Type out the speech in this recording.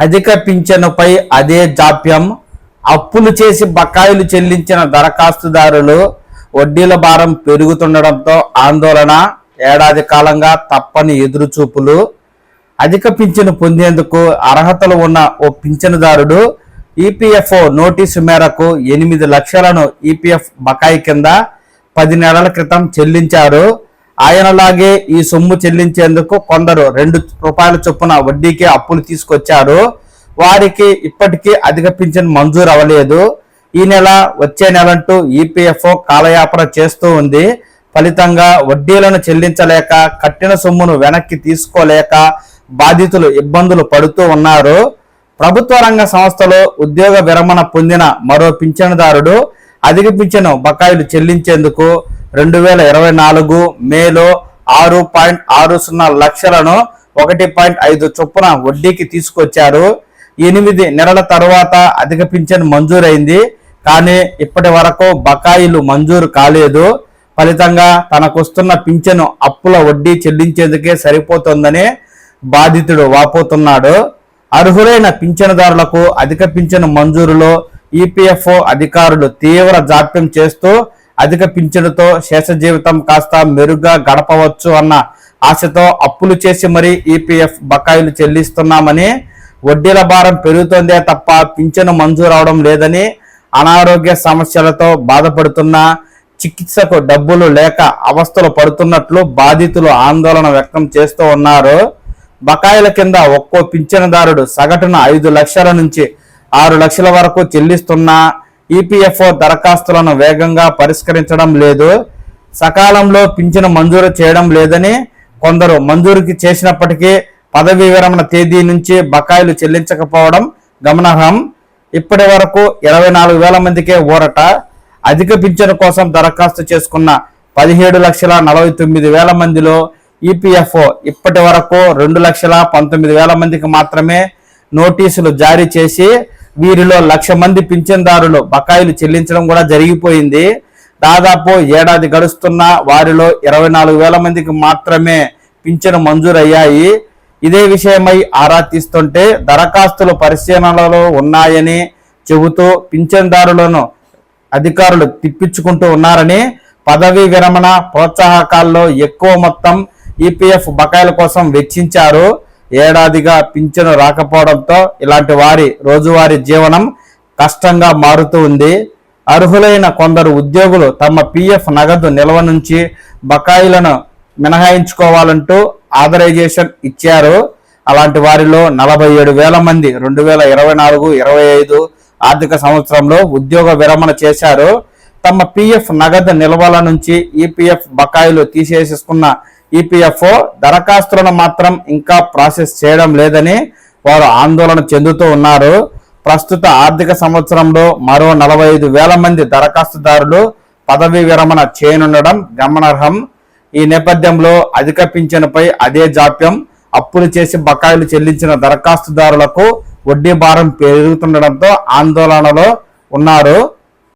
అధిక పింఛనుపై అదే జాప్యం. అప్పులు చేసి బకాయిలు చెల్లించిన దరఖాస్తుదారులు వడ్డీల భారం పెరుగుతుండడంతో ఆందోళన. ఏడాది కాలంగా తప్పని ఎదురుచూపులు. అధిక పింఛను పొందేందుకు అర్హతలు ఉన్న ఓ పింఛనుదారుడు ఈపీఎఫ్ఓ నోటీసు మేరకు 8 లక్షలను ఈపీఎఫ్ బకాయి కింద 10 నెలల క్రితం చెల్లించారు. ఆయనలాగే ఈ సొమ్ము చెల్లించేందుకు కొందరు ₹2 చొప్పున వడ్డీకి అప్పులు తీసుకొచ్చారు. వారికి ఇప్పటికీ అధిక పింఛన్ మంజూరు అవ్వలేదు. ఈ నెల వచ్చే నెలంటూ ఈపీఎఫ్ఓ కాలయాపన చేస్తూ ఉంది. ఫలితంగా వడ్డీలను చెల్లించలేక కట్టిన సొమ్మును వెనక్కి తీసుకోలేక బాధితులు ఇబ్బందులు పడుతూ ఉన్నారు. ప్రభుత్వ రంగ సంస్థలో ఉద్యోగ విరమణ పొందిన మరో పింఛనుదారుడు అధిక పింఛను బకాయిలు చెల్లించేందుకు 2024 మేలో 6.60 లక్షలను 1.5 చొప్పున వడ్డీకి తీసుకొచ్చారు. 8 నెలల తర్వాత అధిక పింఛను మంజూరైంది. కానీ ఇప్పటి వరకు బకాయిలు మంజూరు కాలేదు. ఫలితంగా తనకొస్తున్న పింఛను అప్పుల వడ్డీ చెల్లించేందుకే సరిపోతుందని బాధితుడు వాపోతున్నాడు. అర్హులైన పింఛనుదారులకు అధిక పింఛను మంజూరులో ఈపీఎఫ్ఓ అధికారులు తీవ్ర జాప్యం చేస్తూ అధిక పింఛనుతో శేష జీవితం కాస్త మెరుగ్గా గడపవచ్చు అన్న ఆశతో అప్పులు చేసి మరీ ఈపీఎఫ్ బకాయిలు చెల్లిస్తున్నామని, వడ్డీల భారం పెరుగుతుందే తప్ప పింఛను మంజూరు అవడం లేదని, అనారోగ్య సమస్యలతో బాధపడుతున్న, చికిత్సకు డబ్బులు లేక అవస్థలు పడుతున్నట్లు బాధితులు ఆందోళన వ్యక్తం చేస్తూ ఉన్నారు. బకాయిల కింద ఒక్కో పింఛనుదారుడు సగటున 5 లక్షల నుంచి 6 లక్షల వరకు చెల్లిస్తున్నా ఈపీఎఫ్ఓ దరఖాస్తులను వేగంగా పరిష్కరించడం లేదు. సకాలంలో పింఛను మంజూరు చేయడం లేదని, కొందరు మంజూరుకి చేసినప్పటికీ పదవీ విరమణ తేదీ నుంచి బకాయిలు చెల్లించకపోవడం గమనార్హం. ఇప్పటి వరకు 24,000 మందికే ఊరట. అధిక పింఛను కోసం దరఖాస్తు చేసుకున్న 17,49,000 మందిలో ఈపీఎఫ్ఓ ఇప్పటి వరకు 2,19,000 మందికి మాత్రమే నోటీసులు జారీ చేసి వీరిలో 1,00,000 మంది పింఛన్దారులు బకాయిలు చెల్లించడం కూడా జరిగిపోయింది. దాదాపు ఏడాది గడుస్తున్న వారిలో 24,000 మందికి మాత్రమే పింఛను మంజూరయ్యాయి. ఇదే విషయమై ఆరా తీస్తుంటే దరఖాస్తులు పరిశీలనలో ఉన్నాయని చెబుతూ పింఛన్దారులను అధికారులు తిప్పించుకుంటూ ఉన్నారని, పదవీ విరమణ ప్రోత్సాహకాల్లో ఎక్కువ మొత్తం ఈపీఎఫ్ బకాయిల కోసం వెచ్చించారు. ఏడాదిగా పింఛను రాకపోవడంతో ఇలాంటి వారి రోజువారీ జీవనం కష్టంగా మారుతూ ఉంది. అర్హులైన కొందరు ఉద్యోగులు తమ పీఎఫ్ నగదు నిల్వ నుంచి బకాయిలను మినహాయించుకోవాలంటూ ఆథరైజేషన్ ఇచ్చారు. అలాంటి వారిలో 47,000 మంది 2024-25 ఆర్థిక సంవత్సరంలో ఉద్యోగ విరమణ చేశారు. తమ పీఎఫ్ నగదు నిల్వల నుంచి ఈపీఎఫ్ బకాయిలు తీసేసుకున్న ఈపీఎఫ్ఓ దరఖాస్తులను మాత్రం ఇంకా ప్రాసెస్ చేయడం లేదని వారు ఆందోళన చెందుతూ ఉన్నారు. ప్రస్తుత ఆర్థిక సంవత్సరంలో మరో 45,000 మంది దరఖాస్తుదారులు పదవీ విరమణ చేయనుండడం గమనార్హం. ఈ నేపథ్యంలో అధిక పింఛనుపై అదే జాప్యం. అప్పులు చేసి బకాయిలు చెల్లించిన దరఖాస్తుదారులకు వడ్డీ భారం పెరుగుతుండడంతో ఆందోళనలో ఉన్నారు.